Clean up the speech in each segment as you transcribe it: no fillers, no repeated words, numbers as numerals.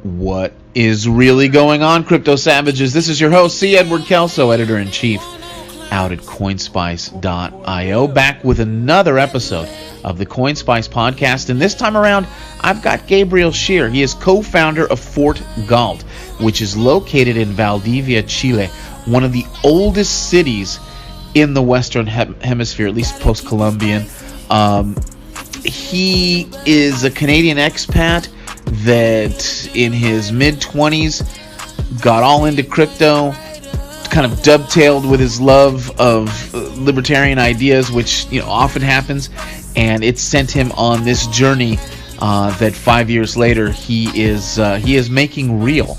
What is really going on, Crypto Savages? This is your host, C. Edward Kelso, Editor-in-Chief out at CoinSpice.io, back with another episode of the CoinSpice podcast. And this time around, I've got Gabriel Scheare. He is co-founder of Fort Galt, which is located in Valdivia, Chile, one of the oldest cities in the Western Hemisphere, at least post-Columbian. He is a Canadian expat that in his mid-20s got all into crypto, kind of dovetailed with his love of libertarian ideas, which often happens, and it sent him on this journey that 5 years later he is making real.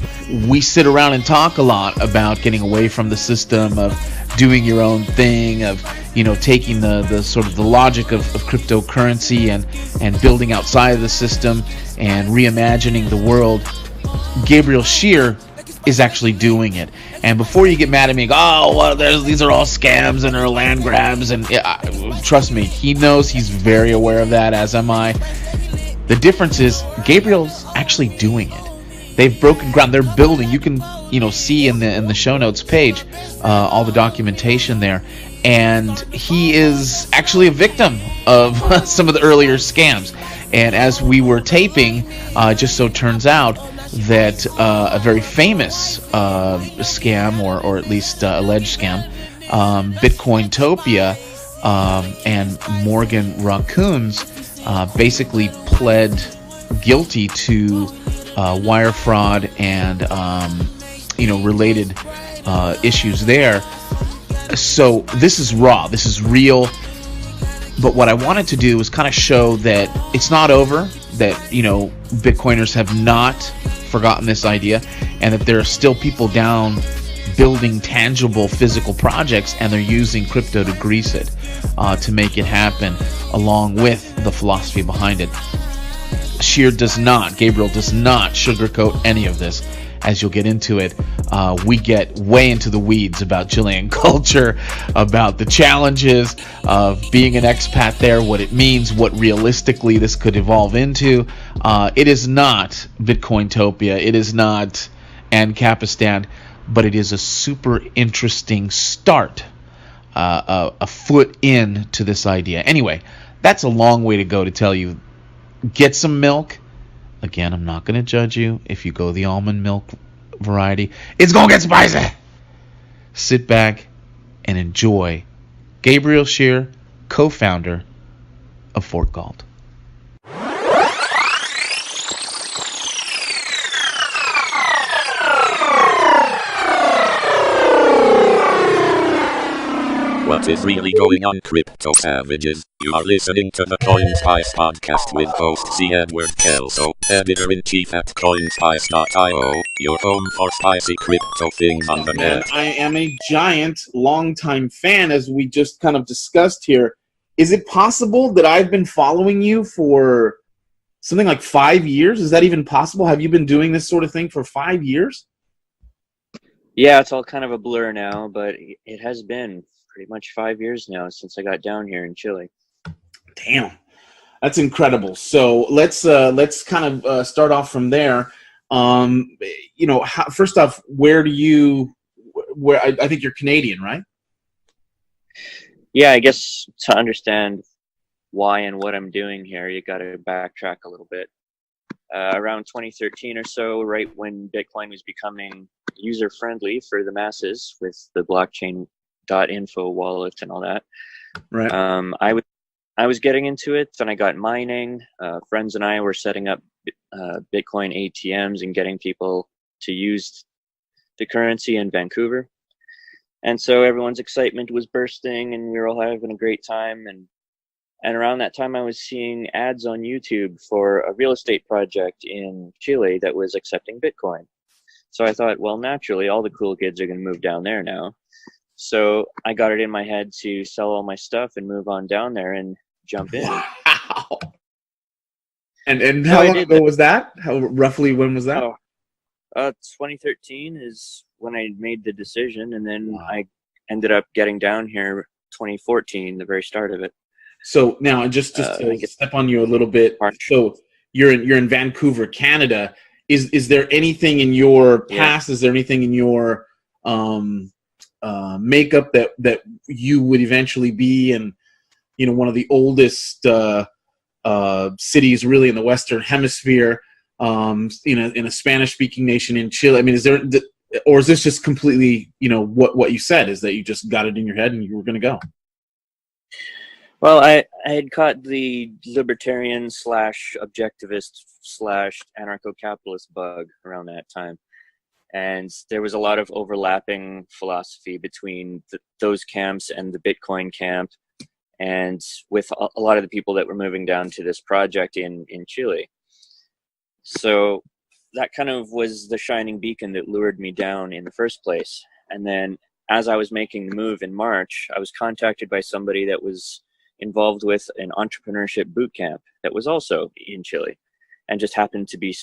We sit around and talk a lot about getting away from the system, of doing your own thing, of taking the sort of the logic of cryptocurrency and building outside of the system and reimagining the world. Gabriel Scheare is actually doing it. And before you get mad at me, these are all scams and are land grabs, and trust me, he knows, he's very aware of that, as am I. The difference is Gabriel's actually doing it. They've broken ground. They're building. You can see in the show notes page all the documentation there. And he is actually a victim of some of the earlier scams. And as we were taping, just so turns out that a very famous scam, or at least alleged scam, Bitcointopia and Morgan Raccoons basically pled guilty to wire fraud and related issues there. So this is raw, this is real. But what I wanted to do was kind of show that it's not over, that Bitcoiners have not forgotten this idea, and that there are still people down building tangible physical projects, and they're using crypto to grease it, to make it happen, along with the philosophy behind it. Gabriel does not sugarcoat any of this. As you'll get into it, we get way into the weeds about Chilean culture, about the challenges of being an expat there, what it means, what realistically this could evolve into. It is not Bitcointopia, it is not Ancapistan, but it is a super interesting start, a foot into this idea. Anyway, that's a long way to go to tell you, get some milk. Again, I'm not going to judge you if you go the almond milk variety. It's going to get spicy. Sit back and enjoy Gabriel Scheare, co-founder of Fort Galt. What is really going on, Crypto Savages? You are listening to the CoinSpice podcast with host C. Edward Kelso, Editor-in-Chief at CoinSpice.io, your home for spicy crypto things on the net. I am a giant, long-time fan, as we just kind of discussed here. Is it possible that I've been following you for something like 5 years? Is that even possible? Have you been doing this sort of thing for 5 years? Yeah, it's all kind of a blur now, but it has been pretty much 5 years now since I got down here in Chile. Damn, that's incredible. So let's kind of start off from there. First off, where I think you're Canadian, right? Yeah, I guess to understand why and what I'm doing here, you got to backtrack a little bit. Around 2013 or so, right when Bitcoin was becoming user-friendly for the masses with the blockchain.info wallet and all that. Right. I was getting into it, then I got mining. Friends and I were setting up Bitcoin ATMs and getting people to use the currency in Vancouver. And so everyone's excitement was bursting and we were all having a great time. And around that time I was seeing ads on YouTube for a real estate project in Chile that was accepting Bitcoin. So I thought, well, naturally, all the cool kids are going to move down there now. So I got it in my head to sell all my stuff and move on down there and jump in. Wow. And how long ago was that? When was that? 2013 is when I made the decision, and then I ended up getting down here 2014, the very start of it. So now, just to step on you a little bit. So you're in Vancouver, Canada. is there anything in your Yeah. past? Is there anything in your makeup that you would eventually be, and one of the oldest cities really in the Western Hemisphere, in a Spanish-speaking nation in Chile? I mean, is there, or is this just completely, what you said is that you just got it in your head and you were going to go? Well, I had caught the libertarian / objectivist / anarcho-capitalist bug around that time. And there was a lot of overlapping philosophy between those camps and the Bitcoin camp, and with a lot of the people that were moving down to this project in Chile. So that kind of was the shining beacon that lured me down in the first place. And then as I was making the move in March, I was contacted by somebody that was involved with an entrepreneurship boot camp that was also in Chile, and just happened to be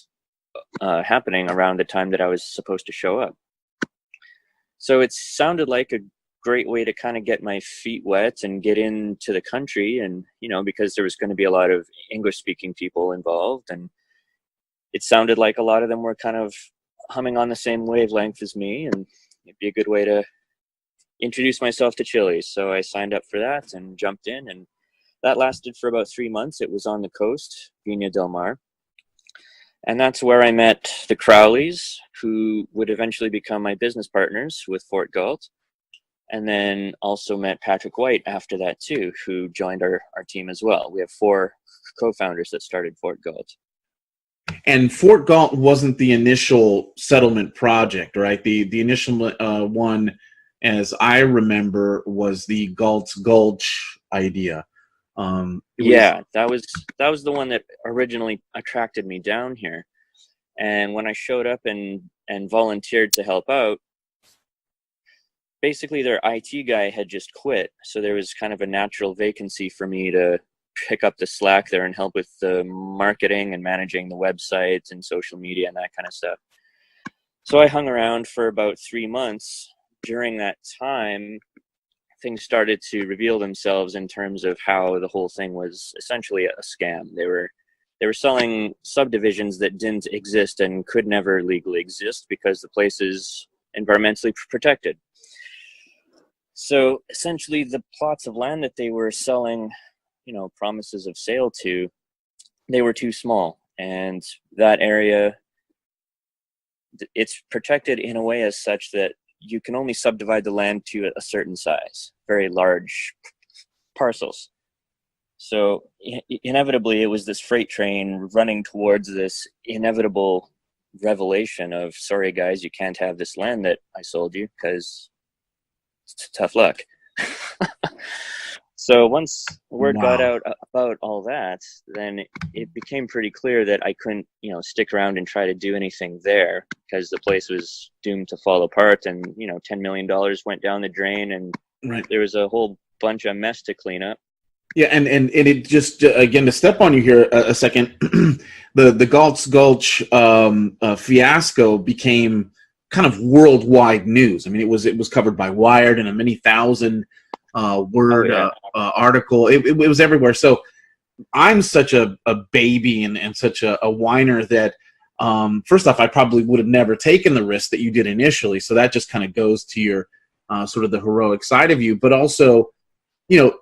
happening around the time that I was supposed to show up. So it sounded like a great way to kind of get my feet wet and get into the country, and because there was going to be a lot of English speaking people involved, and it sounded like a lot of them were kind of humming on the same wavelength as me, and it'd be a good way to introduce myself to Chile. So I signed up for that and jumped in, and that lasted for about 3 months. It was on the coast, Viña del Mar. And that's where I met the Crowleys, who would eventually become my business partners with Fort Galt. And then also met Patrick White after that too, who joined our team as well. We have 4 co-founders that started Fort Galt. And Fort Galt wasn't the initial settlement project, right? The initial one, as I remember, was the Galt's Gulch idea. That was the one that originally attracted me down here. And when I showed up and volunteered to help out, basically their IT guy had just quit. So there was kind of a natural vacancy for me to pick up the slack there and help with the marketing and managing the websites and social media and that kind of stuff. So I hung around for about 3 months. During that time, things started to reveal themselves in terms of how the whole thing was essentially a scam. They were selling subdivisions that didn't exist and could never legally exist because the place is environmentally protected. So essentially the plots of land that they were selling, promises of sale to, they were too small. And that area, it's protected in a way as such that you can only subdivide the land to a certain size, very large parcels. So inevitably, it was this freight train running towards this inevitable revelation of, sorry guys, you can't have this land that I sold you because it's tough luck. So once word got out about all that, then it became pretty clear that I couldn't, stick around and try to do anything there because the place was doomed to fall apart, and $10 million went down the drain, and There was a whole bunch of mess to clean up. Yeah, and it just, again, to step on you here a second, the Galt's Gulch fiasco became kind of worldwide news. I mean, it was covered by Wired in a many thousand word article. It was everywhere. So I'm such a baby and such a whiner that first off, I probably would have never taken the risk that you did initially. So that just kind of goes to your sort of the heroic side of you. But also,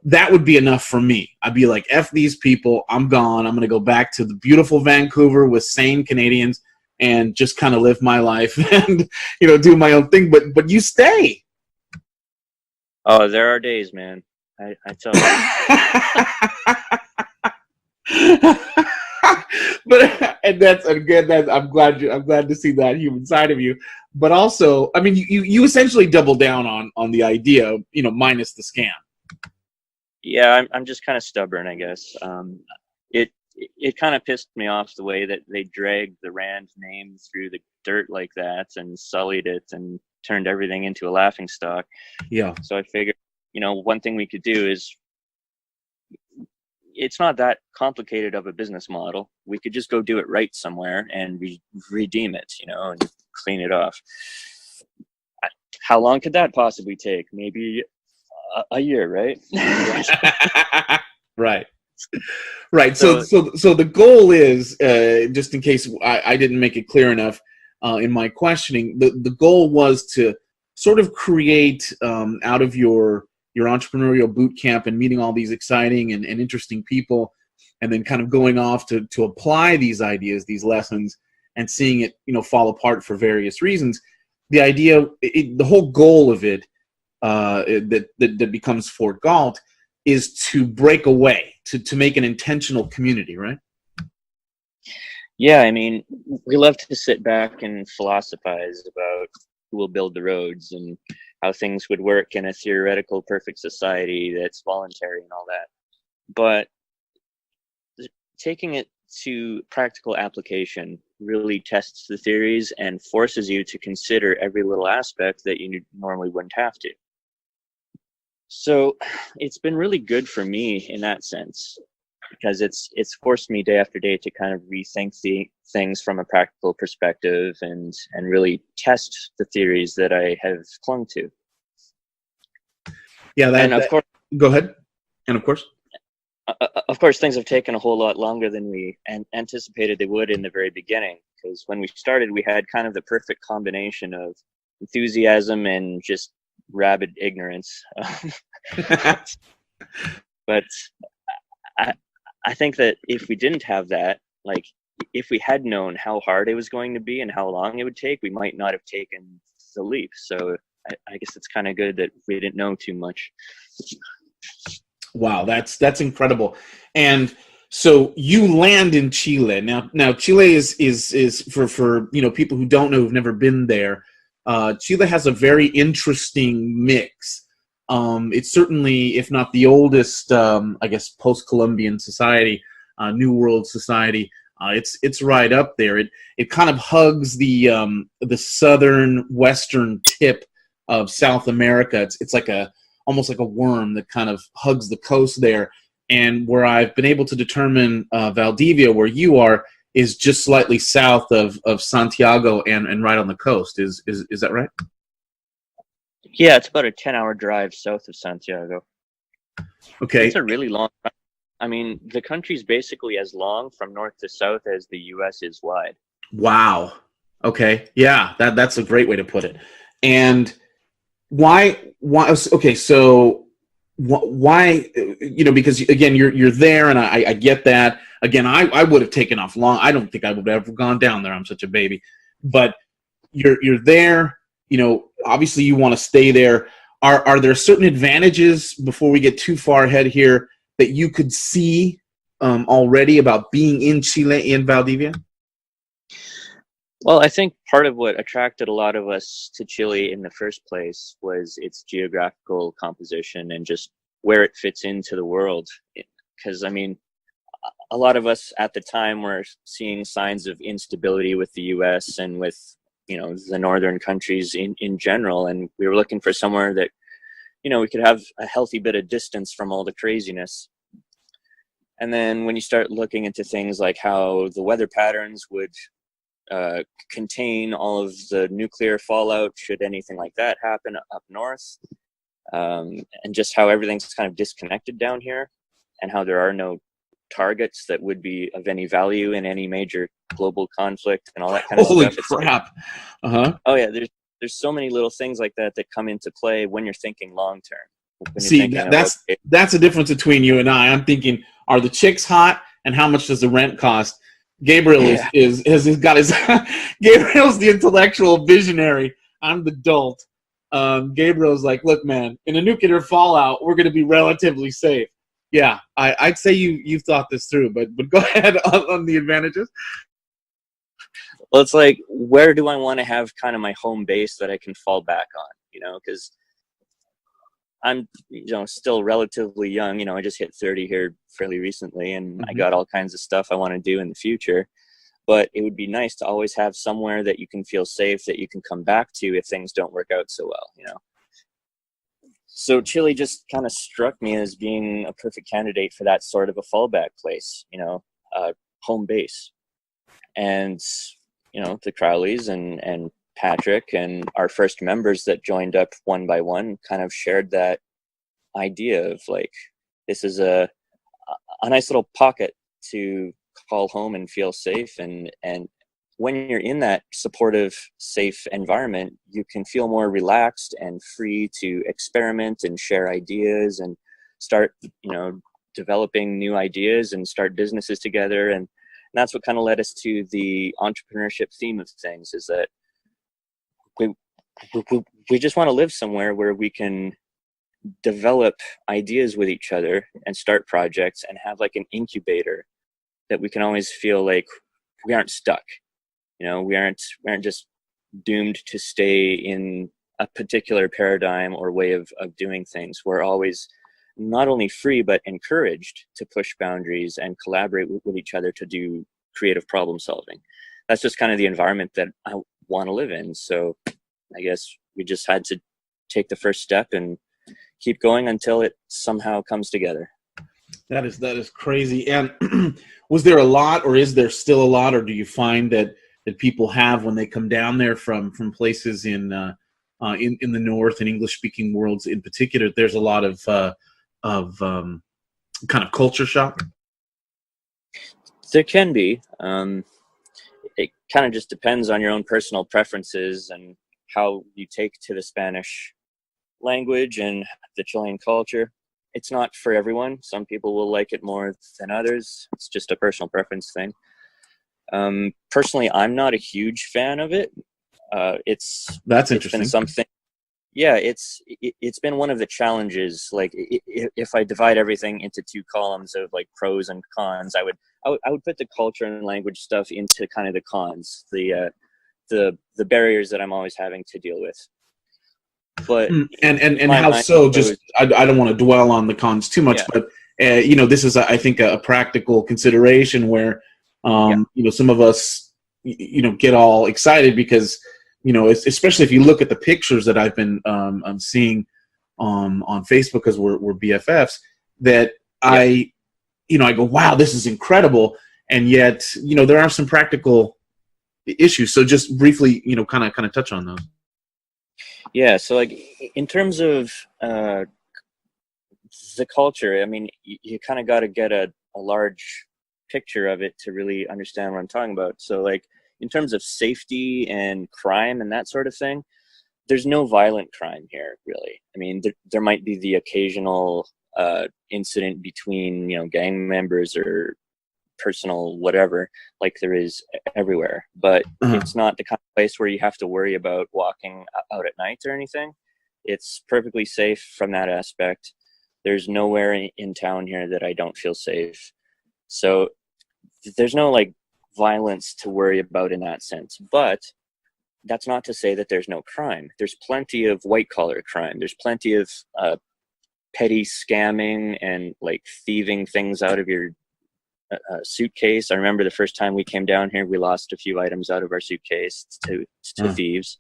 that would be enough for me. I'd be like, F these people, I'm gone. I'm going to go back to the beautiful Vancouver with sane Canadians and just kind of live my life and, do my own thing. But you stay. Oh, there are days, man. I tell you. But and that's again, I'm glad to see that human side of you. But also, I mean, you essentially double down on the idea, minus the scam. Yeah, I'm just kind of stubborn, I guess. It kind of pissed me off the way that they dragged the Rand name through the dirt like that and sullied it and turned everything into a laughingstock. Yeah. So I figured, one thing we could do is, it's not that complicated of a business model. We could just go do it right somewhere and redeem it, and clean it off. How long could that possibly take? Maybe a year, right? Right. Right. So the goal is, just in case I didn't make it clear enough in my questioning, the goal was to sort of create out of your entrepreneurial boot camp and meeting all these exciting and interesting people, and then kind of going off to apply these ideas, these lessons, and seeing it, fall apart for various reasons. The idea, the whole goal of it, that becomes Fort Galt, is to break away, to make an intentional community, right? Yeah, I mean, we love to sit back and philosophize about who will build the roads and how things would work in a theoretical perfect society that's voluntary and all that. But taking it to practical application really tests the theories and forces you to consider every little aspect that you normally wouldn't have to. So it's been really good for me in that sense, because it's forced me day after day to kind of rethink the things from a practical perspective and really test the theories that I have clung to. Yeah, and of course, go ahead. And of course, things have taken a whole lot longer than we anticipated they would in the very beginning, because when we started, we had kind of the perfect combination of enthusiasm and just rabid ignorance. But I think that if we didn't have that, like if we had known how hard it was going to be and how long it would take, we might not have taken the leap. So I guess it's kind of good that we didn't know too much. Wow, that's incredible. And so you land in Chile. Now Chile is for people who don't know, who've never been there. Chile has a very interesting mix. It's certainly, if not the oldest, I guess, post-Columbian society, New World society. It's right up there. It kind of hugs the southern western tip of South America. It's like almost like a worm that kind of hugs the coast there. And where I've been able to determine Valdivia, where you are, is just slightly south of Santiago and right on the coast. Is that right? Yeah, it's about a 10-hour drive south of Santiago. Okay. It's a really long drive. I mean, the country's basically as long from north to south as the U.S. is wide. Wow. Okay. Yeah, that's a great way to put it. And why? Okay, so why? Because again, you're there, and I get that. Again, I would have taken off long. I don't think I would have ever gone down there. I'm such a baby. But you're there. Obviously you want to stay there. Are there certain advantages, before we get too far ahead here, that you could see already about being in Chile, in Valdivia? Well, I think part of what attracted a lot of us to Chile in the first place was its geographical composition and just where it fits into the world. Because, I mean, a lot of us at the time were seeing signs of instability with the U.S. and with, the northern countries in general. And we were looking for somewhere that, we could have a healthy bit of distance from all the craziness. And then when you start looking into things like how the weather patterns would contain all of the nuclear fallout should anything like that happen up north, and just how everything's kind of disconnected down here, and how there are no targets that would be of any value in any major global conflict and all that kind of Holy stuff. Crap. Uh-huh. Oh yeah, there's so many little things like that come into play when you're thinking long term. See, that's the difference between you and I. I'm thinking, are the chicks hot, and how much does the rent cost? Gabriel has got his Gabriel's the intellectual visionary. I'm the dolt. Gabriel's like, look, man, in a nuclear fallout, we're going to be relatively safe. Yeah, I'd say you've thought this through, but go ahead on the advantages. Well, it's like, where do I want to have kind of my home base that I can fall back on? Because I'm, still relatively young. I just hit 30 here fairly recently, and I got all kinds of stuff I want to do in the future. But it would be nice to always have somewhere that you can feel safe, that you can come back to if things don't work out so well, So Chile just kind of struck me as being a perfect candidate for that sort of a fallback place, home base. And, the Crowleys and Patrick and our first members that joined up one by one kind of shared that idea of like, this is a a nice little pocket to call home and feel safe. And when you're in that supportive, safe environment, you can feel more relaxed and free to experiment and share ideas and start, developing new ideas and start businesses together. And that's what kind of led us to the entrepreneurship theme of things, is that we just want to live somewhere where we can develop ideas with each other and start projects and have like an incubator that we can always feel like we aren't stuck. We aren't just doomed to stay in a particular paradigm or way of doing things. We're always not only free, but encouraged to push boundaries and collaborate with each other to do creative problem solving. That's just kind of the environment that I want to live in. So I guess we just had to take the first step and keep going until it somehow comes together. That is crazy. And was there a lot, or is there still a lot, or do you find that people have when they come down there from places in the north and English speaking worlds in particular, there's a lot of kind of culture shock? There can be. It kind of just depends on your own personal preferences and how you take to the Spanish language and the Chilean culture. It's not for everyone. Some people will like it more than others. It's just a personal preference thing. Personally, I'm not a huge fan of it. That's interesting. It's been something. Yeah, it's been one of the challenges. Like if I divide everything into two columns of like pros and cons, I would put the culture and language stuff into kind of the cons, the barriers that I'm always having to deal with. But and how so? Just I don't want to dwell on the cons too much, but this is I think a practical consideration where some of us get all excited because especially if you look at the pictures that I've been seeing on Facebook, because we're BFFs, that I go, wow, this is incredible, and yet there are some practical issues. So just briefly, kind of touch on those. Yeah, so like in terms of the culture, I mean, you kind of got to get a large picture of it to really understand what I'm talking about. So like in terms of safety and crime and that sort of thing, there's no violent crime here, really. I mean, there might be the occasional incident between, gang members or personal whatever, like there is everywhere. But it's not the kind of place where you have to worry about walking out at night or anything. It's perfectly safe from that aspect. There's nowhere in town here that I don't feel safe. So there's no like violence to worry about in that sense. But that's not to say that there's no crime. There's plenty of white collar crime. There's plenty of petty scamming and like thieving things out of your suitcase. I remember the first time we came down here, we lost a few items out of our suitcase to thieves.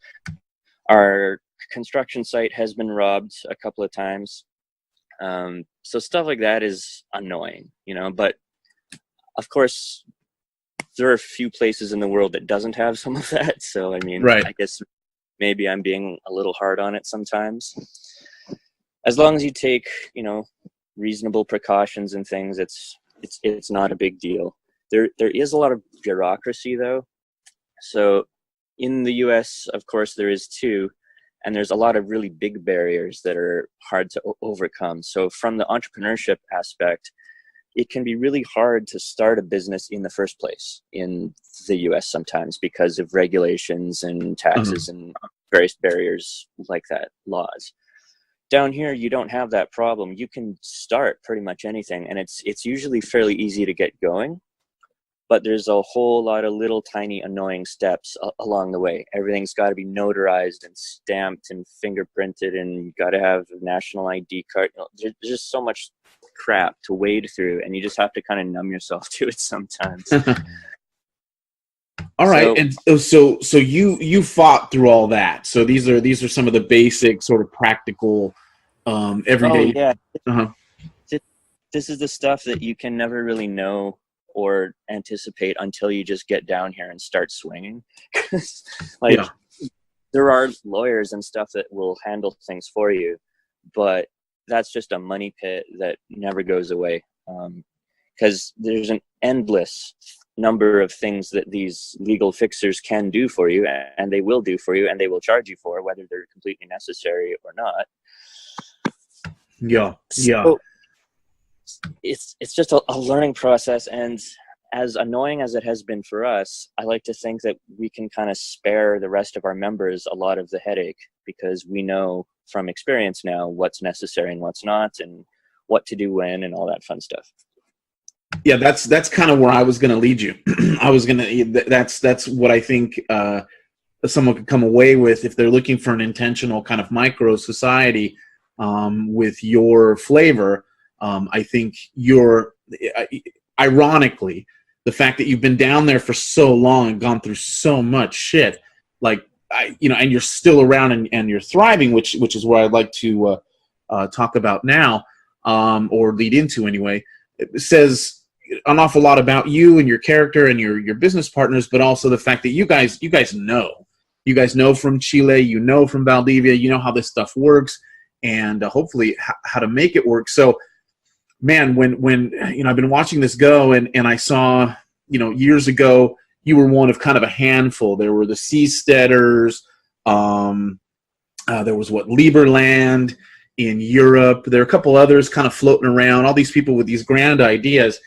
Our construction site has been robbed a couple of times. So stuff like that is annoying, but of course there are a few places in the world that doesn't have some of that. So, I mean, right. I guess maybe I'm being a little hard on it sometimes. As long as you take, reasonable precautions and things, it's not a big deal. There is a lot of bureaucracy though. So in the US, of course, there is too, and there's a lot of really big barriers that are hard to overcome. So from the entrepreneurship aspect, it can be really hard to start a business in the first place in the US sometimes because of regulations and taxes and various barriers like that, laws. Down here, you don't have that problem. You can start pretty much anything, and it's usually fairly easy to get going, but there's a whole lot of little tiny annoying steps along the way. Everything's got to be notarized and stamped and fingerprinted, and you got to have a national ID card. There's just so much crap to wade through, and you just have to kind of numb yourself to it sometimes. All right, and so you fought through all that. So these are some of the basic sort of practical everyday. Oh, yeah. This is the stuff that you can never really know or anticipate until you just get down here and start swinging. There are lawyers and stuff that will handle things for you, but that's just a money pit that never goes away. because there's an endless number of things that these legal fixers can do for you, and they will do for you, and they will charge you for, whether they're completely necessary or not. Yeah. So it's just a learning process, and as annoying as it has been for us, I like to think that we can kind of spare the rest of our members a lot of the headache, because we know from experience now what's necessary and what's not, and what to do when, and all that fun stuff. Yeah, that's kind of where I was going to lead you. That's what I think someone could come away with if they're looking for an intentional kind of micro society with your flavor. I think ironically, the fact that you've been down there for so long and gone through so much shit, and you're still around and you're thriving, which is where I'd like to talk about now, or lead into anyway. It says an awful lot about you and your character and your business partners, but also the fact that you guys know from Chile, you know from Valdivia, you know how this stuff works, and hopefully how to make it work. So, man, when I've been watching this go, and I saw, years ago, you were one of kind of a handful. There were the Seasteaders, there was Lieberland in Europe. There are a couple others kind of floating around, all these people with these grand ideas.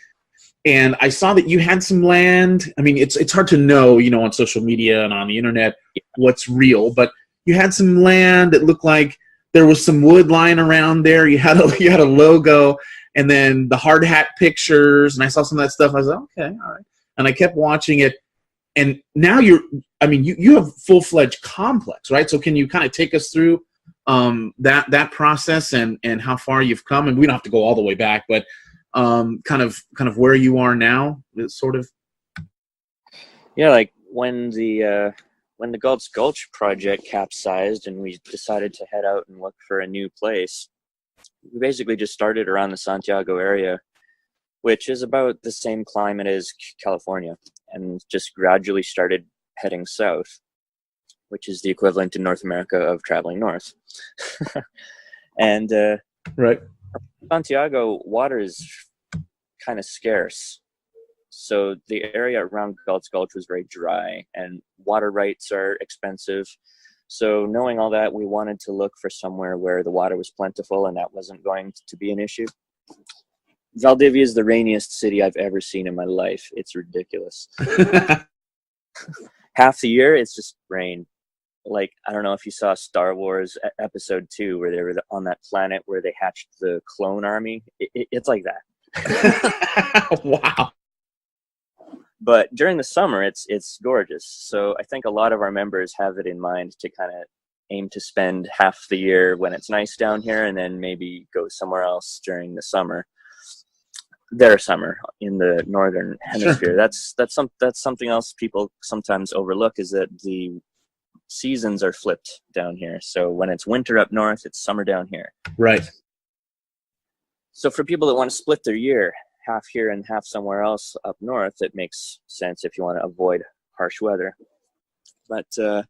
And I saw that you had some land. I mean, it's hard to know, on social media and on the internet what's real, but you had some land that looked like there was some wood lying around there. You had a logo, and then the hard hat pictures, and I saw some of that stuff. I was like, okay, all right. And I kept watching it, and now you have full-fledged complex, right? So can you kind of take us through that process and how far you've come? And we don't have to go all the way back, but kind of where you are now, sort of. Yeah, like when the Galt's Gulch project capsized and we decided to head out and look for a new place, we basically just started around the Santiago area, which is about the same climate as California, and just gradually started heading south, which is the equivalent in North America of traveling north. And right. Santiago, water is kind of scarce. So the area around Galt's Gulch was very dry, and water rights are expensive. So knowing all that, we wanted to look for somewhere where the water was plentiful and that wasn't going to be an issue. Valdivia is the rainiest city I've ever seen in my life. It's ridiculous. Half the year, it's just rain. Like, I don't know if you saw Star Wars Episode 2, where they were on that planet where they hatched the clone army. It's like that. Wow. But during the summer, it's gorgeous. So I think a lot of our members have it in mind to kind of aim to spend half the year when it's nice down here, and then maybe go somewhere else during the summer. Their summer in the northern hemisphere. Sure. That's something else people sometimes overlook, is that the seasons are flipped down here. So when it's winter up north, it's summer down here. Right. So for people that want to split their year, half here and half somewhere else up north, it makes sense if you want to avoid harsh weather. But so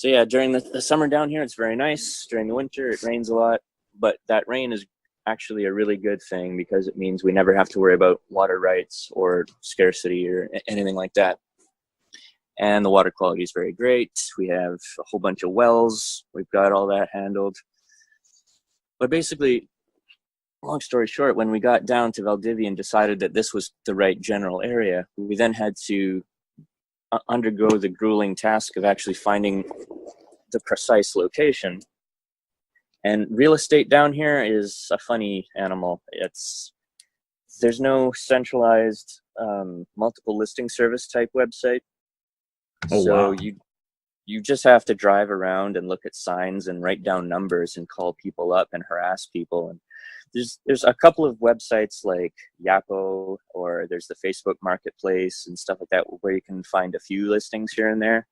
yeah, during the summer down here, it's very nice. During the winter, it rains a lot, but that rain is actually a really good thing, because it means we never have to worry about water rights or scarcity or anything like that. And the water quality is very great. We have a whole bunch of wells. We've got all that handled. But basically, long story short, when we got down to Valdivia and decided that this was the right general area, we then had to undergo the grueling task of actually finding the precise location. And real estate down here is a funny animal. There's no centralized multiple listing service type website. Oh, so wow. you just have to drive around and look at signs and write down numbers and call people up and harass people. And there's a couple of websites like Yapo, or there's the Facebook Marketplace and stuff like that, where you can find a few listings here and there.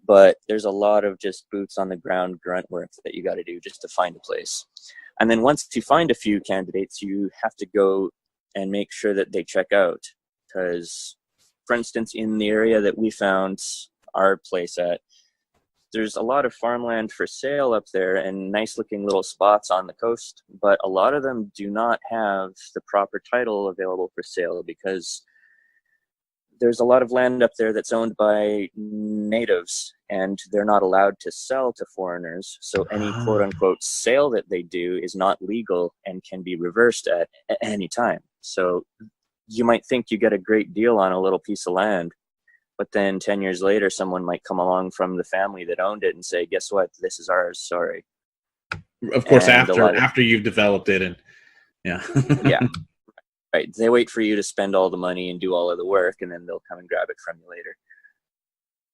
But there's a lot of just boots on the ground grunt work that you got to do just to find a place. And then once you find a few candidates, you have to go and make sure that they check out. Because, for instance, in the area that we found our place at, there's a lot of farmland for sale up there and nice looking little spots on the coast, but a lot of them do not have the proper title available for sale because there's a lot of land up there that's owned by natives and they're not allowed to sell to foreigners. So any quote unquote sale that they do is not legal and can be reversed at any time. So you might think you get a great deal on a little piece of land, but then 10 years later, someone might come along from the family that owned it and say, guess what? This is ours. Sorry. Of course, And after you've developed it, and yeah. Yeah. Right. They wait for you to spend all the money and do all of the work, and then they'll come and grab it from you later.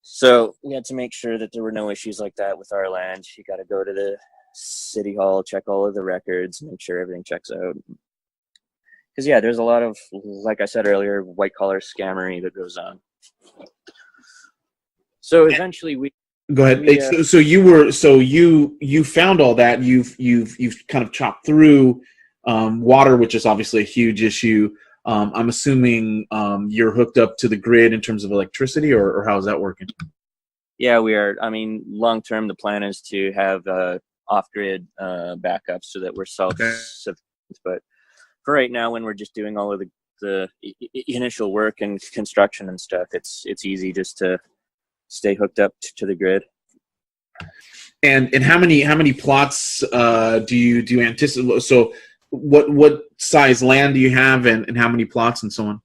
So we had to make sure that there were no issues like that with our land. You got to go to the city hall, check all of the records, make sure everything checks out. Because, yeah, there's a lot of, like I said earlier, white-collar scammery that goes on. So eventually we... Go ahead. You found all that. You've kind of chopped through water, which is obviously a huge issue. I'm assuming you're hooked up to the grid in terms of electricity, or how's that working? Yeah, we are. I mean, long term, the plan is to have off-grid backup so that we're self-sufficient. But for right now, when we're just doing all of the initial work and construction and stuff, it's easy just to stay hooked up to the grid. And how many plots do you anticipate? So what size land do you have, and how many plots and so on?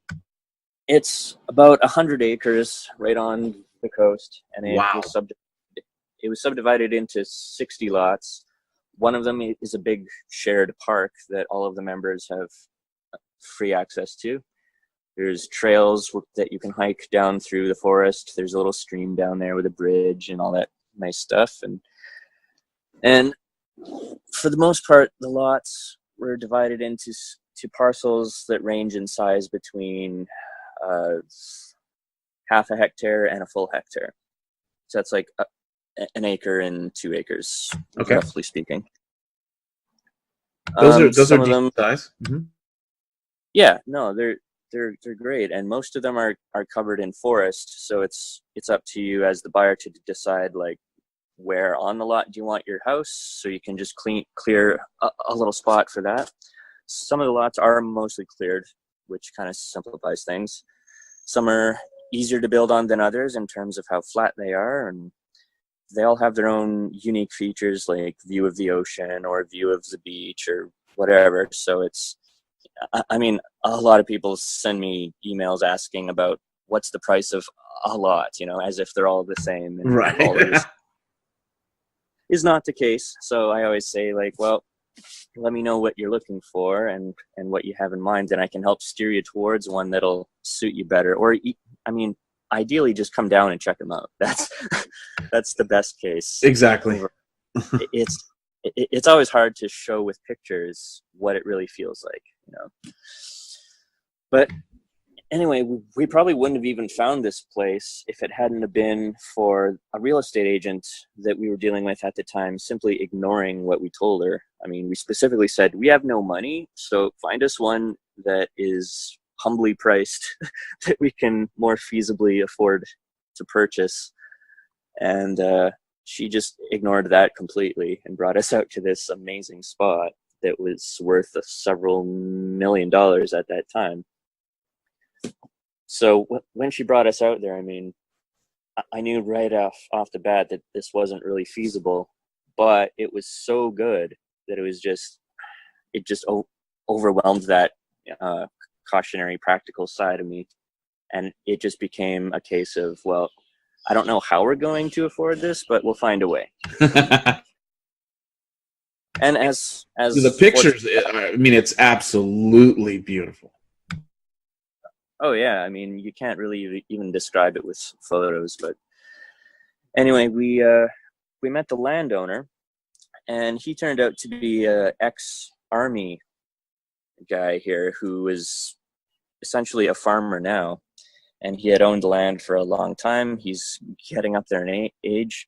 It's about 100 acres right on the coast, and it wow. was subdivided into 60 lots. One of them is a big shared park that all of the members have free access to. There's trails that you can hike down through the forest. There's a little stream down there with a bridge and all that nice stuff. And for the most part, the lots were divided into parcels that range in size between half a hectare and a full hectare. So that's like an acre and 2 acres, okay, roughly speaking. Those are decent size. Mm-hmm. Yeah, no, they're great, and most of them are covered in forest. So it's up to you as the buyer to decide, like, where on the lot do you want your house, so you can just clear a little spot for that. Some of the lots are mostly cleared, which kind of simplifies things. Some are easier to build on than others in terms of how flat they are, and they all have their own unique features, like view of the ocean or view of the beach or whatever. So I mean, a lot of people send me emails asking about what's the price of a lot, as if they're all the same. And right. All is not the case. So I always say, like, well, let me know what you're looking for and what you have in mind, and I can help steer you towards one that'll suit you better. Or, I mean, ideally just come down and check them out. That's the best case. Exactly. It's always hard to show with pictures what it really feels like, But anyway, we probably wouldn't have even found this place if it hadn't have been for a real estate agent that we were dealing with at the time simply ignoring what we told her. I mean, we specifically said, we have no money, so find us one that is humbly priced that we can more feasibly afford to purchase. And she just ignored that completely and brought us out to this amazing spot that was worth several $1 million at that time. So when she brought us out there, I mean, I knew right off the bat that this wasn't really feasible, but it was so good that it just overwhelmed that cautionary practical side of me. And it just became a case of, well, I don't know how we're going to afford this, but we'll find a way. And as the pictures, I mean, it's absolutely beautiful. Oh yeah, I mean, you can't really even describe it with photos. But anyway, we met the landowner, and he turned out to be an ex-army guy here who was essentially a farmer now, and he had owned land for a long time. He's getting up there in age,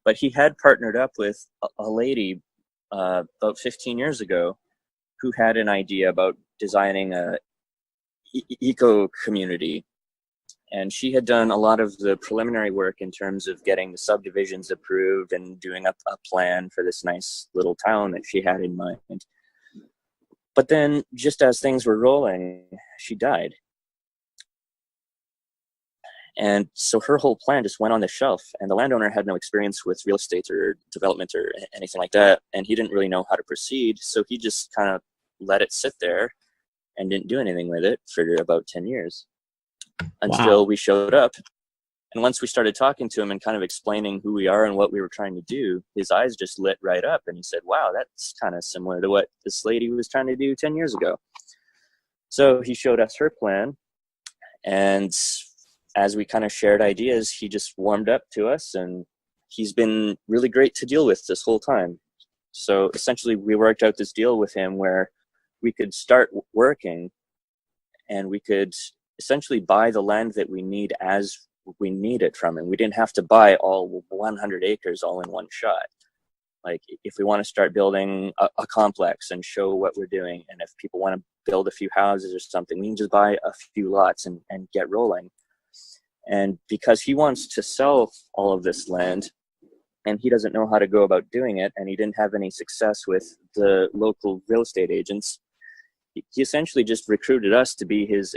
but he had partnered up with a lady about 15 years ago who had an idea about designing a eco community, And she had done a lot of the preliminary work in terms of getting the subdivisions approved and doing a plan for this nice little town that she had in mind. But then, just as things were rolling, she died. And so her whole plan just went on the shelf, and the landowner had no experience with real estate or development or anything like that, and he didn't really know how to proceed, so he just kind of let it sit there and didn't do anything with it for about 10 years until we showed up. And once we started talking to him and kind of explaining who we are and what we were trying to do, his eyes just lit right up, and he said, wow, that's kind of similar to what this lady was trying to do 10 years ago. So he showed us her plan, and as we kind of shared ideas, he just warmed up to us, and he's been really great to deal with this whole time. So essentially, we worked out this deal with him where we could start working, and we could essentially buy the land that we need as we need it from him. We didn't have to buy all 100 acres all in one shot. Like, if we want to start building a complex and show what we're doing, and if people want to build a few houses or something, we can just buy a few lots and get rolling. And because he wants to sell all of this land, and he doesn't know how to go about doing it, and he didn't have any success with the local real estate agents, he essentially just recruited us to be his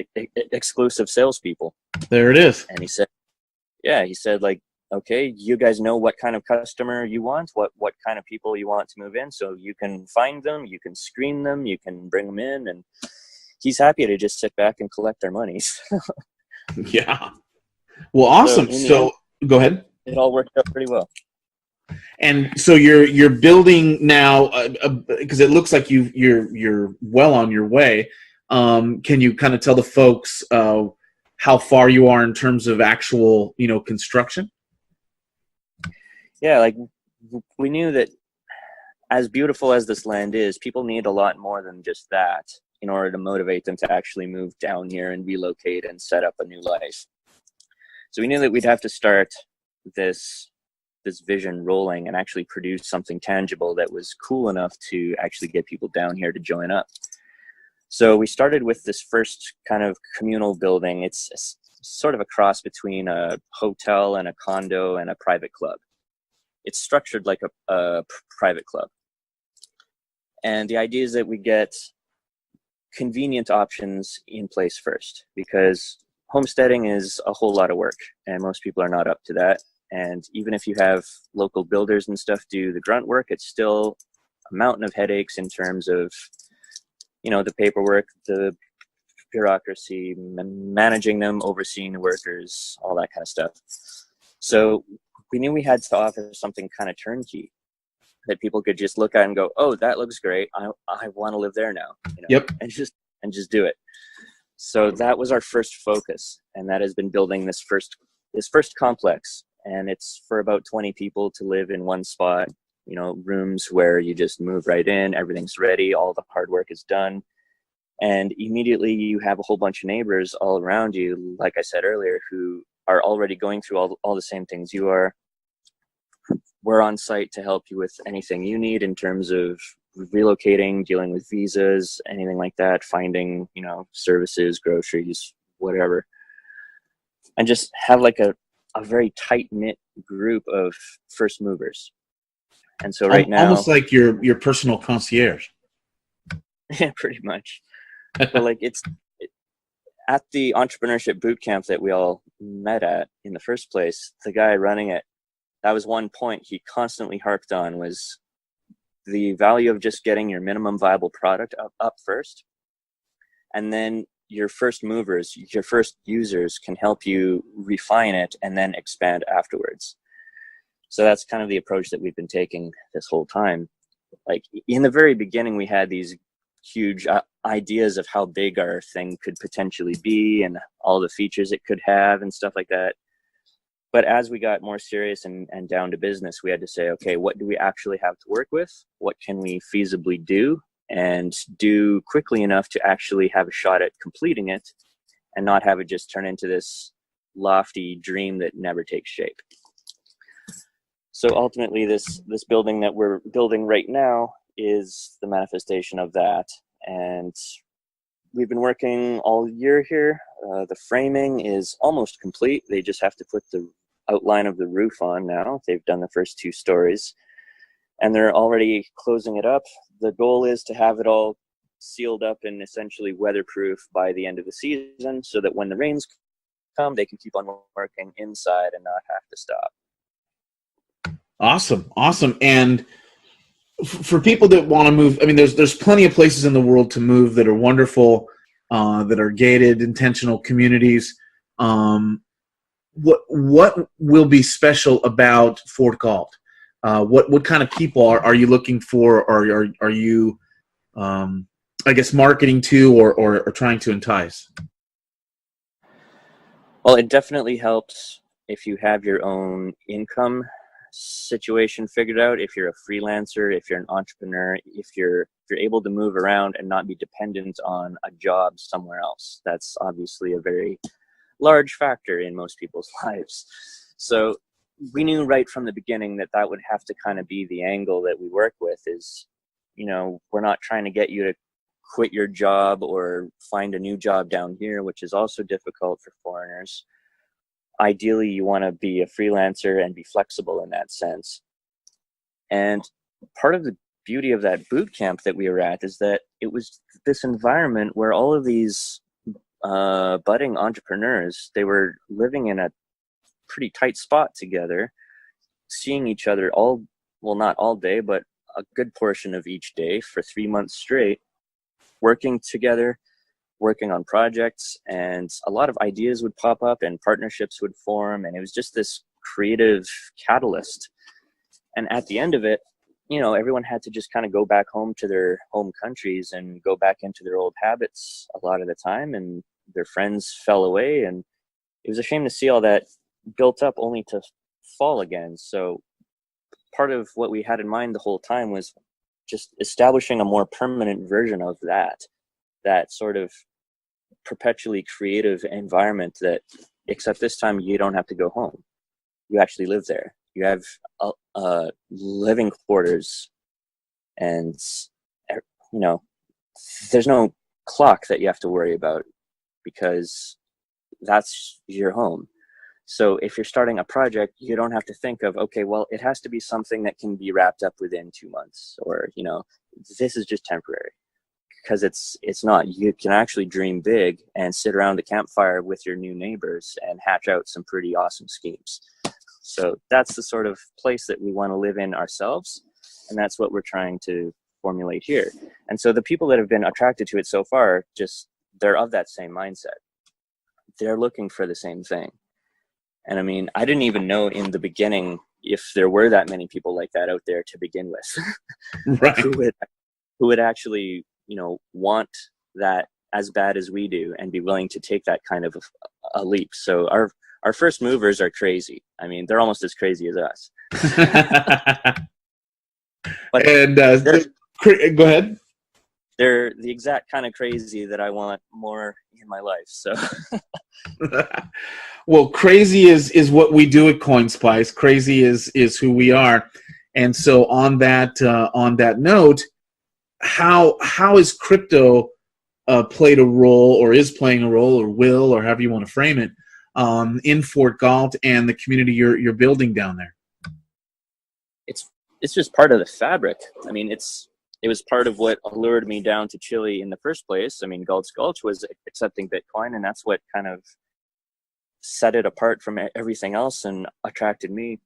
exclusive salespeople. There it is. And he said, like, okay, you guys know what kind of customer you want, what kind of people you want to move in, so you can find them, you can screen them, you can bring them in, and he's happy to just sit back and collect their monies. Yeah. Well, awesome. So go ahead. It all worked out pretty well. And so you're building now, because it looks like you're well on your way. Can you kind of tell the folks how far you are in terms of actual, construction? Yeah, like, we knew that as beautiful as this land is, people need a lot more than just that in order to motivate them to actually move down here and relocate and set up a new life. So we knew that we'd have to start this vision rolling and actually produce something tangible that was cool enough to actually get people down here to join up. So we started with this first kind of communal building. It's sort of a cross between a hotel and a condo and a private club. It's structured like a private club. And the idea is that we get convenient options in place first, because homesteading is a whole lot of work, and most people are not up to that. And even if you have local builders and stuff do the grunt work, it's still a mountain of headaches in terms of, the paperwork, the bureaucracy, managing them, overseeing the workers, all that kind of stuff. So we knew we had to offer something kind of turnkey that people could just look at and go, oh, that looks great. I want to live there now. Yep. And just do it. So that was our first focus, and that has been building this first complex, and it's for about 20 people to live in one spot. Rooms where you just move right in, everything's ready, all the hard work is done, and immediately you have a whole bunch of neighbors all around you, like I said earlier, who are already going through all the same things you are. We're on site to help you with anything you need in terms of relocating, dealing with visas, anything like that, finding, services, groceries, whatever. And just have like a very tight-knit group of first movers. And so right now, almost like your personal concierge. Yeah, pretty much. But like at the entrepreneurship boot camp that we all met at in the first place, the guy running it, that was one point he constantly harped on, was the value of just getting your minimum viable product up first. And then your first movers, your first users can help you refine it and then expand afterwards. So that's kind of the approach that we've been taking this whole time. Like, in the very beginning, we had these huge ideas of how big our thing could potentially be and all the features it could have and stuff like that. But as we got more serious and down to business, we had to say, okay, what do we actually have to work with? What can we feasibly do and do quickly enough to actually have a shot at completing it and not have it just turn into this lofty dream that never takes shape? So ultimately, this building that we're building right now is the manifestation of that. And we've been working all year here. The framing is almost complete. They just have to put the outline of the roof on now. They've done the first 2 stories, and they're already closing it up. The goal is to have it all sealed up and essentially weatherproof by the end of the season, so that when the rains come, they can keep on working inside and not have to stop. Awesome. And for people that want to move, I mean, there's plenty of places in the world to move that are wonderful, that are gated, intentional communities. What will be special about Fort Galt? What kind of people are you looking for, or are you, I guess, marketing to or trying to entice? Well, it definitely helps if you have your own income situation figured out. If you're a freelancer, if you're an entrepreneur, if you're able to move around and not be dependent on a job somewhere else. That's obviously a very large factor in most people's lives. So we knew right from the beginning that would have to kind of be the angle that we work with. Is, you know, we're not trying to get you to quit your job or find a new job down here, which is also difficult for foreigners. Ideally, you want to be a freelancer and be flexible in that sense. And part of the beauty of that boot camp that we were at is that it was this environment where all of these budding entrepreneurs, they were living in a pretty tight spot together, seeing each other not all day, but a good portion of each day for 3 months straight, working together, working on projects, and a lot of ideas would pop up and partnerships would form, and it was just this creative catalyst. And at the end of it, you know, everyone had to just kind of go back home to their home countries and go back into their old habits a lot of the time, and their friends fell away, and it was a shame to see all that built up only to fall again. So part of what we had in mind the whole time was just establishing a more permanent version of that sort of perpetually creative environment, that except this time you don't have to go home. You actually live there. You have living quarters, and, you know, there's no clock that you have to worry about, because that's your home. So if you're starting a project, you don't have to think of, okay, well, it has to be something that can be wrapped up within 2 months, or, you know, this is just temporary. Because it's not. You can actually dream big and sit around the campfire with your new neighbors and hatch out some pretty awesome schemes. So that's the sort of place that we want to live in ourselves, and that's what we're trying to formulate here. And so the people that have been attracted to it so far, they're of that same mindset. They're looking for the same thing. And I mean, I didn't even know in the beginning if there were that many people like that out there to begin with. Right. who would actually, you know, want that as bad as we do and be willing to take that kind of a leap. So our first movers are crazy. I mean, they're almost as crazy as us. But and go ahead. They're the exact kind of crazy that I want more in my life. So well, crazy is what we do at CoinSpice. Crazy is who we are. And so on that note, how is crypto played a role, or is playing a role, or will, or however you want to frame it, in Fort Galt and the community you're building down there? It's just part of the fabric. I mean, it was part of what allured me down to Chile in the first place. I mean, Galt's Gulch was accepting Bitcoin, and that's what kind of set it apart from everything else and attracted me.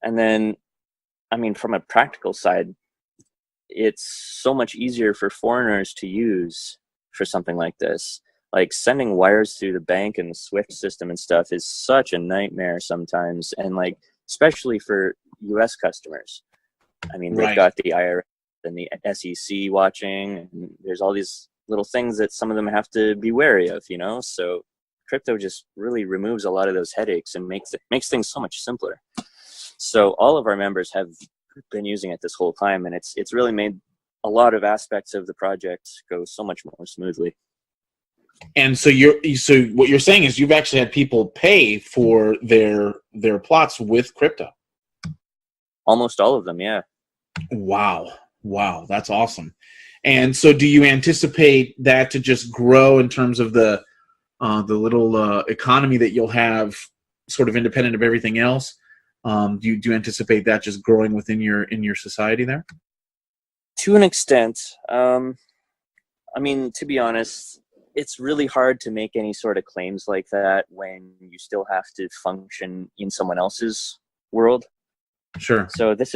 And then, I mean, from a practical side, it's so much easier for foreigners to use for something like this. Like sending wires through the bank and the SWIFT system and stuff is such a nightmare sometimes. And like, especially for US customers. I mean, they've got the IRS and the SEC watching, and there's all these little things that some of them have to be wary of, you know? So crypto just really removes a lot of those headaches and makes things so much simpler. So all of our members have been using it this whole time, and it's really made a lot of aspects of the project go so much more smoothly. And so what you're saying is you've actually had people pay for their plots with crypto. Almost all of them, yeah. Wow, that's awesome. And so do you anticipate that to just grow in terms of the little economy that you'll have sort of independent of everything else? Do you anticipate that just growing within your society there? To an extent. I mean, to be honest, it's really hard to make any sort of claims like that when you still have to function in someone else's world. Sure. So this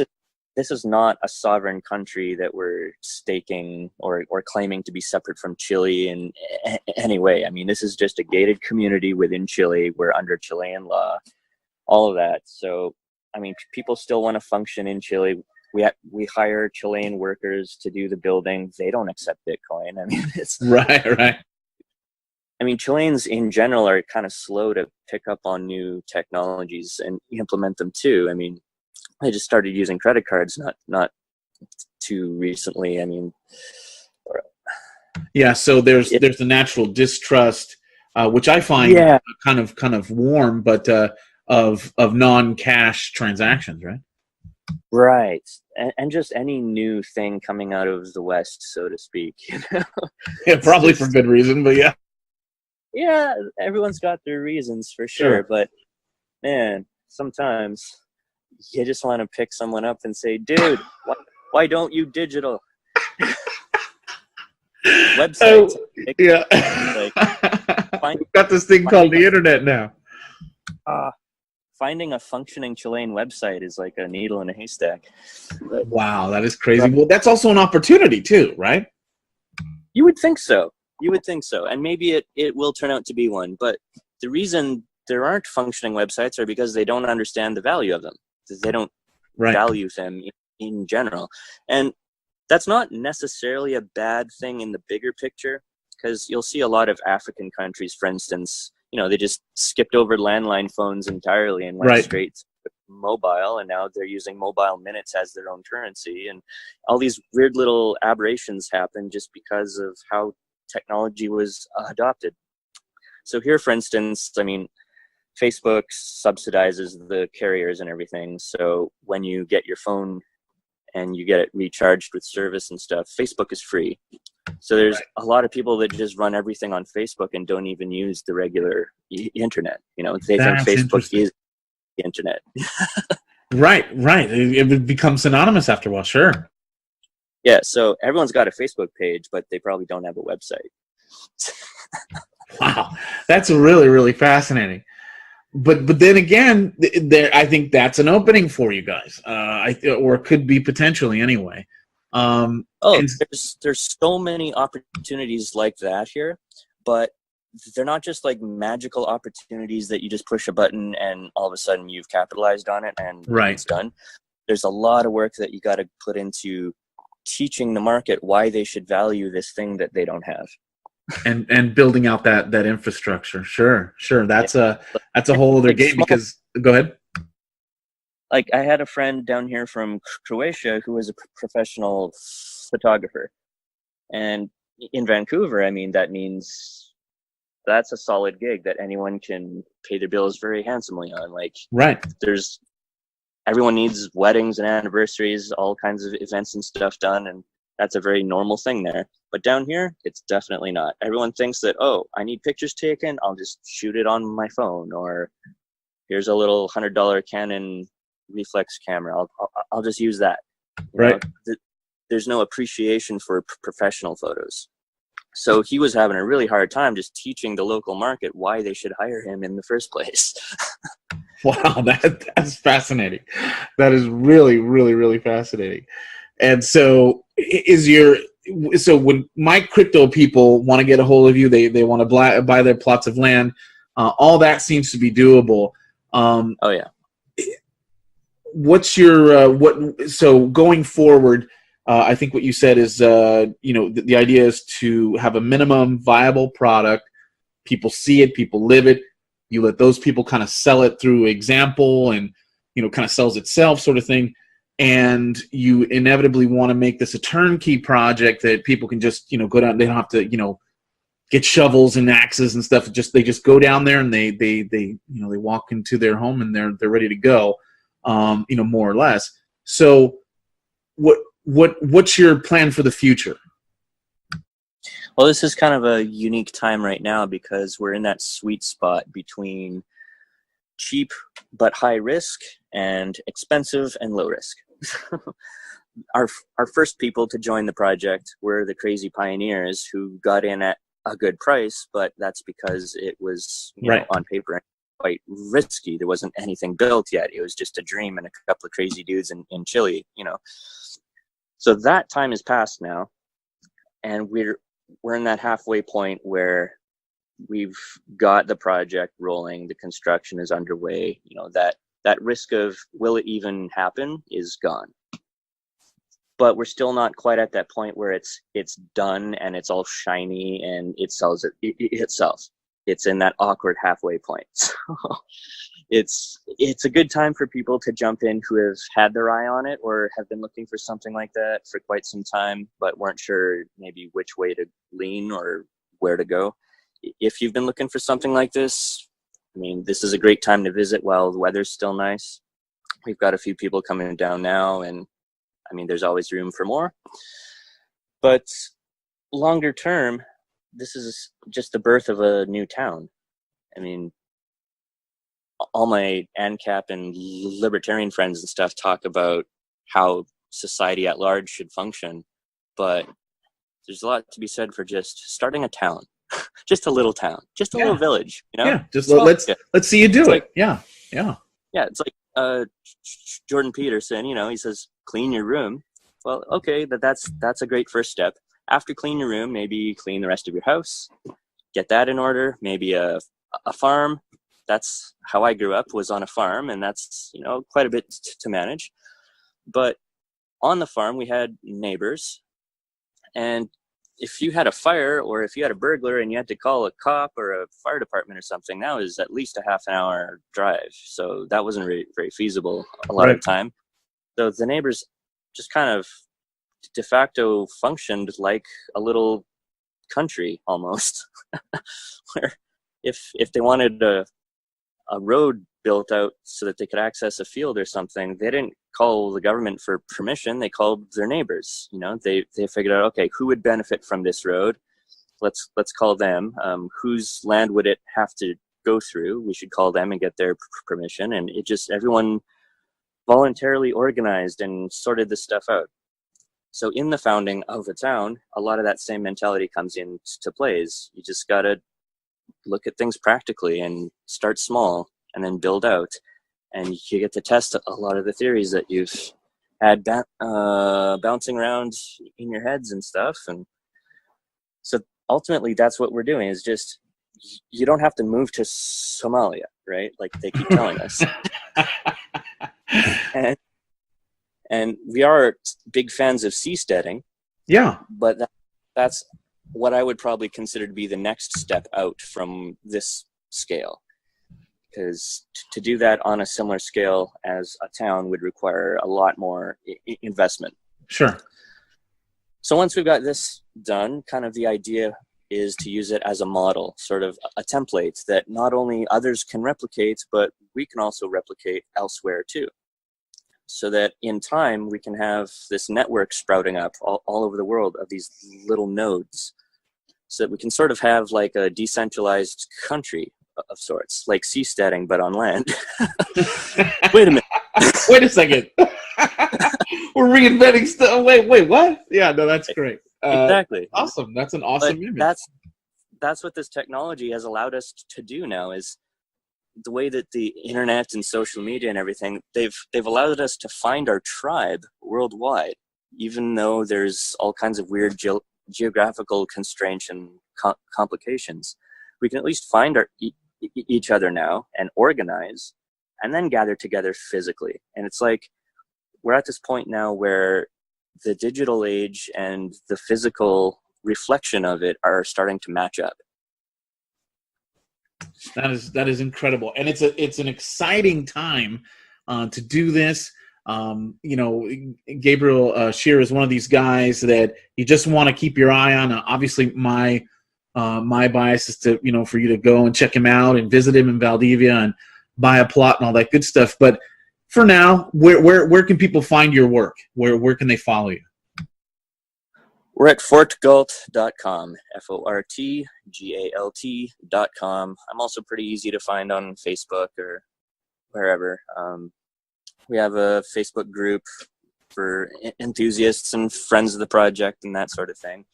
is not a sovereign country that we're staking or claiming to be separate from Chile in any way. I mean, this is just a gated community within Chile. We're under Chilean law, all of that. So, I mean, people still want to function in Chile. We hire Chilean workers to do the building. They don't accept Bitcoin. I mean, it's right. I mean, Chileans in general are kind of slow to pick up on new technologies and implement them too. I mean, I just started using credit cards not too recently. I mean, yeah. So there's the natural distrust, which I find kind of warm, but of non-cash transactions, right? Right, and just any new thing coming out of the West, so to speak. You know? Yeah, probably for good reason, but yeah. Yeah, everyone's got their reasons for sure. But man, sometimes you just want to pick someone up and say, dude, why don't you digital? Websites. Yeah. We've got this thing called the internet now. Finding a functioning Chilean website is like a needle in a haystack. But, wow, that is crazy. Well, that's also an opportunity too, right? You would think so. And maybe it will turn out to be one. But the reason there aren't functioning websites are because they don't understand the value of them. They don't value them in general. And that's not necessarily a bad thing in the bigger picture, because you'll see a lot of African countries, for instance, you know, they just skipped over landline phones entirely and went straight to mobile, and now they're using mobile minutes as their own currency. And all these weird little aberrations happen just because of how technology was adopted. So here, for instance, I mean, Facebook subsidizes the carriers and everything. So when you get your phone and you get it recharged with service and stuff, Facebook is free. So there's a lot of people that just run everything on Facebook and don't even use the regular internet. You know, they think Facebook is the internet. Right. It would become synonymous after a while, sure. Yeah, so everyone's got a Facebook page, but they probably don't have a website. Wow, that's really, really fascinating. But then again, I think that's an opening for you guys, or it could be potentially anyway. There's so many opportunities like that here, but they're not just like magical opportunities that you just push a button and all of a sudden you've capitalized on it and it's done. There's a lot of work that you got to put into teaching the market why they should value this thing that they don't have. And building out that infrastructure. Sure. That's a whole other game because go ahead. Like I had a friend down here from Croatia who was a professional photographer, and in Vancouver, I mean, that means that's a solid gig that anyone can pay their bills very handsomely on. Like, everyone needs weddings and anniversaries, all kinds of events and stuff done, and that's a very normal thing there. But down here, it's definitely not. Everyone thinks that, oh, I need pictures taken, I'll just shoot it on my phone, or here's a little $100 Canon reflex camera, I'll just use that. You know, there's no appreciation for professional photos. So he was having a really hard time just teaching the local market why they should hire him in the first place. Wow, that's fascinating. That is really, really, really fascinating. And so when my crypto people want to get a hold of you, they want to buy their plots of land, all that seems to be doable. Oh yeah. What's your so going forward, I think what you said is the idea is to have a minimum viable product. People see it, people live it. You let those people kind of sell it through example and kind of sells itself sort of thing. And you inevitably want to make this a turnkey project that people can just go down. They don't have to get shovels and axes and stuff. They just go down there and they walk into their home and they're ready to go. More or less. So what's your plan for the future? Well, this is kind of a unique time right now because we're in that sweet spot between cheap but high risk and expensive and low risk. Our first people to join the project were the crazy pioneers who got in at a good price, but that's because it was you know, on paper quite risky. There wasn't anything built yet. It was just a dream and a couple of crazy dudes in Chile, you know. So that time has passed now, and we're in that halfway point where we've got the project rolling, the construction is underway, you know, that risk of will it even happen is gone. But we're still not quite at that point where it's done and it's all shiny and it sells itself. It's in that awkward halfway point. So it's a good time for people to jump in who have had their eye on it or have been looking for something like that for quite some time, but weren't sure maybe which way to lean or where to go. If you've been looking for something like this, I mean, this is a great time to visit while the weather's still nice. We've got a few people coming down now, and I mean, there's always room for more. But longer term, this is just the birth of a new town. I mean, all my ANCAP and libertarian friends and stuff talk about how society at large should function, but there's a lot to be said for just starting a town, just a little town, just a little village, you know? Yeah, just let's see you do it. Yeah. It's like Jordan Peterson, you know, he says, clean your room. Well, okay, that's a great first step. After clean your room, maybe clean the rest of your house, get that in order, maybe a farm. That's how I grew up, was on a farm, and that's, you know, quite a bit to manage. But on the farm, we had neighbors, and if you had a fire or if you had a burglar and you had to call a cop or a fire department or something, that was at least a half an hour drive. So that wasn't really very feasible a lot of the time. So the neighbors just kind of de facto functioned like a little country almost, where if they wanted a road built out so that they could access a field or something, they didn't call the government for permission. They called their neighbors. You know, they figured out, okay, who would benefit from this road? Let's call them. Whose land would it have to go through? We should call them and get their permission. And it just, everyone voluntarily organized and sorted this stuff out. So in the founding of a town, a lot of that same mentality comes into plays. You just got to look at things practically and start small and then build out. And you get to test a lot of the theories that you've had bouncing around in your heads and stuff. And so ultimately that's what we're doing, is just, you don't have to move to Somalia, right? Like they keep telling us. And we are big fans of seasteading. Yeah. But that's what I would probably consider to be the next step out from this scale. Because to do that on a similar scale as a town would require a lot more investment. Sure. So once we've got this done, kind of the idea is to use it as a model, sort of a template that not only others can replicate, but we can also replicate elsewhere too. So that in time we can have this network sprouting up all over the world of these little nodes, so that we can sort of have like a decentralized country of sorts, like seasteading, but on land. Wait a minute. Wait a second. We're reinventing stuff. Wait, what? Yeah, no, that's great. Exactly. Awesome. That's an awesome image. That's what this technology has allowed us to do now, is the way that the internet and social media and everything, they've allowed us to find our tribe worldwide, even though there's all kinds of weird geographical constraints and complications. We can at least find each other now and organize and then gather together physically. And it's like we're at this point now where the digital age and the physical reflection of it are starting to match up. That is incredible, and it's an exciting time to do this. You know, Gabriel Scheare is one of these guys that you just want to keep your eye on. Obviously, my bias is to, you know, for you to go and check him out and visit him in Valdivia and buy a plot and all that good stuff. But for now, where can people find your work? Where can they follow you? We're at fortgalt.com, fortgalt.com. I'm also pretty easy to find on Facebook or wherever. We have a Facebook group for enthusiasts and friends of the project and that sort of thing.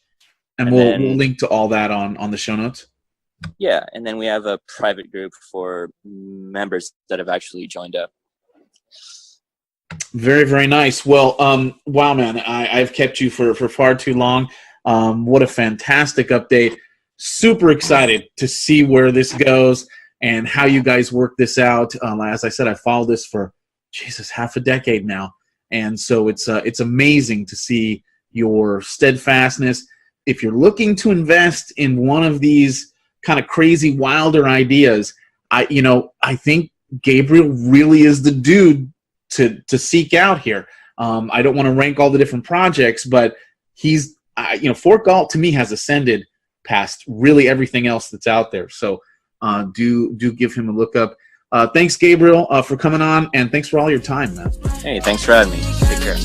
And we'll link to all that on the show notes. Yeah, and then we have a private group for members that have actually joined up. Very, very nice. Well, wow, man, I've kept you for far too long. What a fantastic update. Super excited to see where this goes and how you guys work this out. As I said, I followed this for, half a decade now. And so it's amazing to see your steadfastness. If you're looking to invest in one of these kind of crazy, wilder ideas, I think Gabriel really is the dude to seek out here. I don't want to rank all the different projects, but he's, Fort Galt to me has ascended past really everything else that's out there. So do give him a look up. Thanks, Gabriel, for coming on, and thanks for all your time, man. Hey, thanks for having me. Take care.